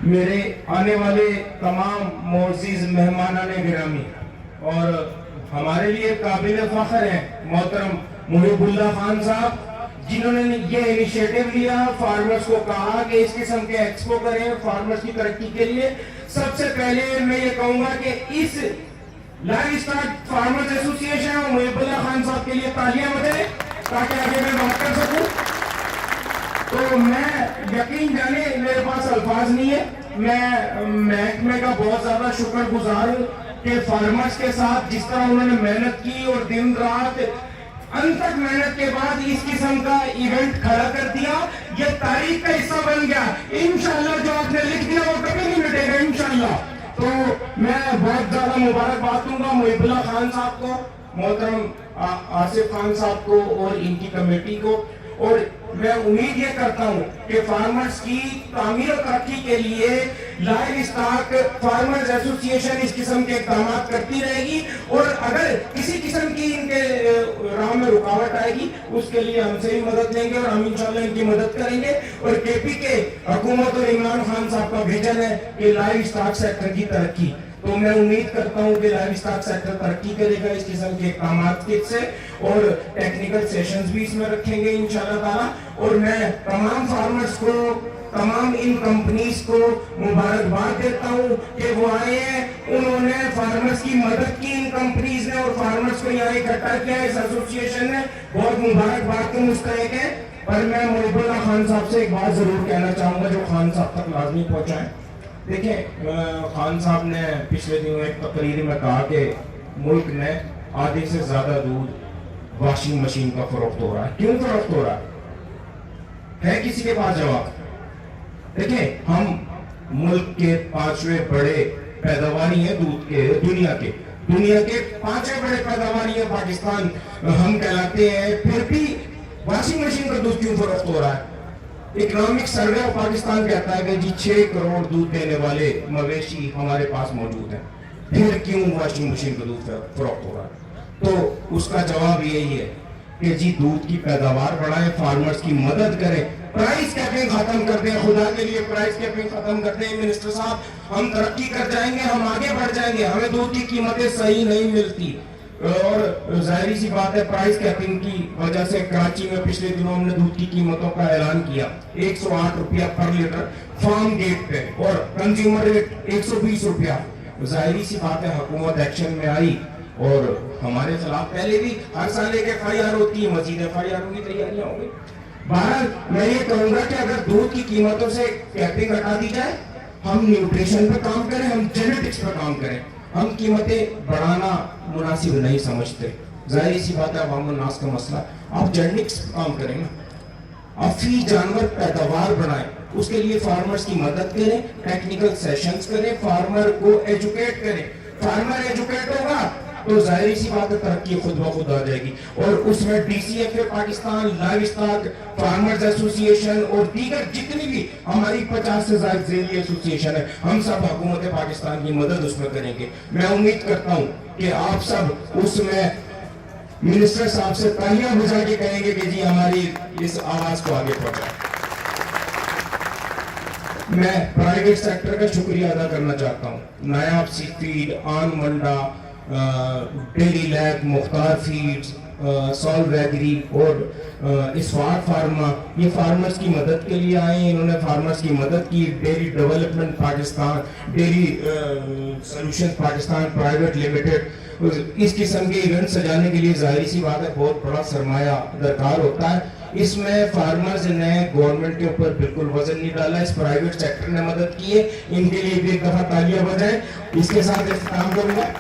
میرے آنے والے تمام معزز مہمانان گرامی اور ہمارے لیے قابل فخر ہیں محترم محب اللہ خان صاحب، جنہوں نے یہ انیشیٹو لیا، فارمرز کو کہا کہ اس قسم کے ایکسپو کریں فارمرز کی ترقی کے لیے۔ سب سے پہلے میں یہ کہوں گا کہ اس لائف اسٹاک فارمرز ایسوسی ایشن اور محب اللہ خان صاحب کے لیے تالیاں بجائیں تاکہ آگے میں بات کر سکوں۔ تو میں یقین جانے میرے پاس الفاظ نہیں ہے، میں محکمے کا بہت زیادہ شکر گزار ہوں کہ فارمرز کے ساتھ جس طرح انہوں نے محنت کی اور دن رات انتک محنت کے بعد اس قسم کا ایونٹ کھڑا کر دیا، یہ تاریخ کا حصہ بن گیا۔ انشاءاللہ جو آپ نے لکھ دیا وہ کبھی نہیں مٹے گا انشاءاللہ۔ تو میں بہت زیادہ مبارکباد دوں گا محب اللہ خان صاحب کو، محترم آصف خان صاحب کو اور ان کی کمیٹی کو، اور میں امید یہ کرتا ہوں کہ فارمرز کی تعمیر و ترقی کے لیے لائف اسٹاک فارمرز ایسوسی ایشن اس قسم کے اقدامات کرتی رہے گی، اور اگر کسی قسم کی ان کے راہ میں رکاوٹ آئے گی اس کے لیے ہم سے بھی مدد لیں گے اور ہم انشاءاللہ ان کی مدد کریں گے۔ اور کے پی کے حکومت اور عمران خان صاحب کا ویژن ہے کہ لائف اسٹاک سیکٹر کی ترقی، تو میں امید کرتا ہوں کہ لائف اسٹاک سیکٹر ترقی کرے گا اس قسم کے اقدامات سے، اور ٹیکنیکل سیشنز بھی اس میں رکھیں گے انشاءاللہ تعالیٰ۔ اور میں تمام فارمرز کو، تمام ان کمپنیز کو مبارکباد دیتا ہوں کہ وہ آئے ہیں، انہوں نے فارمرز کی مدد کی ان کمپنیز نے اور فارمرز کو یہاں اکٹھا کیا اس ایسوسی ایشن نے، بہت مبارکباد کے مستحق ہے۔ پر میں محب اللہ خان صاحب سے ایک بات ضرور کہنا چاہوں گا جو خان صاحب تک لازمی پہنچائیں۔ دیکھیں، خان صاحب نے پچھلے دنوں ایک تقریر میں کہا کہ ملک میں آدھے سے زیادہ دودھ واشنگ مشین کا فروخت ہو رہا ہے۔ کیوں فروخت ہو رہا ہے کسی کے پاس جواب؟ دیکھیں، ہم ملک کے 5ویں بڑے پیداواری ہیں دودھ کے، دنیا کے 5ویں بڑے پیداواری ہیں پاکستان ہم کہلاتے ہیں، پھر بھی واشنگ مشین کا دودھ کیوں فروخت ہو رہا ہے؟ اکنامک سروے آف پاکستان کہتا ہے کہ جی 6 کروڑ دودھ دینے والے مویشی ہمارے پاس موجود ہیں، پھر کیوں واشنگ مشین کا دودھ فروخت ہو رہا ہے؟ تو اس کا جواب یہی ہے کہ جی دودھ کی پیداوار بڑھائیں، فارمرز کی مدد کریں، پرائس کیپنگ ختم کر دیں، خدا کے لیے پرائس کیپنگ ختم کر دیں منسٹر صاحب، ہم ترقی کر جائیں گے، ہم آگے بڑھ جائیں گے۔ ہمیں دودھ کی قیمتیں صحیح نہیں ملتی، اور ظاہری سی بات ہے پرائس کیپنگ کی وجہ سے کراچی میں پچھلے دنوں ہم نے دودھ کی قیمتوں کا اعلان کیا، 108 روپیہ پر لیٹر فارم گیٹ پہ، اور کنزیومر ریٹ 120 روپیہ۔ ظاہری سی بات ہے حکومت ایکشن میں آئی، اور ہمارے خلاف پہلے بھی ہر سال ایک FIR ہوتی ہے، مزید FIR کی تیاریاں ہوں گی۔ بہرحال میں یہ کہوں گا کہ اگر دودھ کی قیمتوں سے کیپنگ ہٹا دی جائے، ہم نیوٹریشن پہ کام کریں، ہم جینیٹکس پہ کام کریں، ہم قیمتیں بڑھانا مناسب نہیں سمجھتے۔ ظاہری سی بات ہے عوام الناس کا مسئلہ، آپ جینیٹکس پہ کام کریں نا، آپ فی جانور پیداوار بڑھائیں، اس کے لیے فارمرز کی مدد کریں، ٹیکنیکل سیشنز کریں، فارمر کو ایجوکیٹ کریں۔ فارمر ایجوکیٹ ہوگا تو ظاہری سی بات ہے ترقی خود بخود آ جائے گی، اور اس میں DCFA Pakistan, life stock farmers ایسوسی ایشن اور دیگر جتنی بھی ہماری 50 سے زائد ذیلی ایسوسی ایشن ہے، ہم سب حکومت پاکستان کی مدد اس میں کریں گے۔ میں امید کرتا ہوں کہ آپ سب اس میں منسٹر صاحب سے تالیاں بجا کے کہیں گے کہ جی ہماری اس آواز کو آگے پہنچائیں۔ میں پرائیویٹ سیکٹر کا شکریہ ادا کرنا چاہتا ہوں، نایاب سی فیڈ، آن منڈا، ڈیری لیک، مختار فیڈز، سال ویگری اور اسوار فارما، یہ فارمرز کی مدد کے لیے آئے ہیں، انہوں نے فارمرز کی مدد کی۔ Dairy development Pakistan, dairy solution Pakistan private limited, اس قسم کے ایونٹ سجانے کے لیے ظاہری سی بات ہے بہت بڑا سرمایہ درکار ہوتا ہے۔ اس میں فارمرز نے گورنمنٹ کے اوپر بالکل وزن نہیں ڈالا، اس پرائیویٹ سیکٹر نے مدد کی ہے، ان کے لیے بھی ایک دفعہ تالیاں بجائیں۔ اس کے ساتھ اختتام کروں گا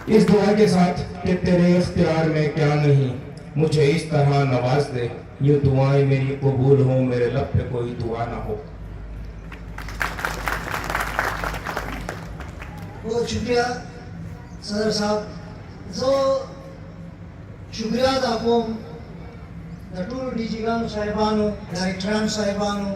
اس دعا کے ساتھ کہ تیرے اختیار میں کیا نہیں، مجھے اس طرح نواز دے، یہ دعائیں میری قبول ہوں، میرے لب پہ کوئی دعا نہ ہو۔ بہت شکریہ صدر صاحب، زو شکریہ دا کوم دا ټولو DG ګانو صاحبانو، ډایرکټرانو صاحبانو،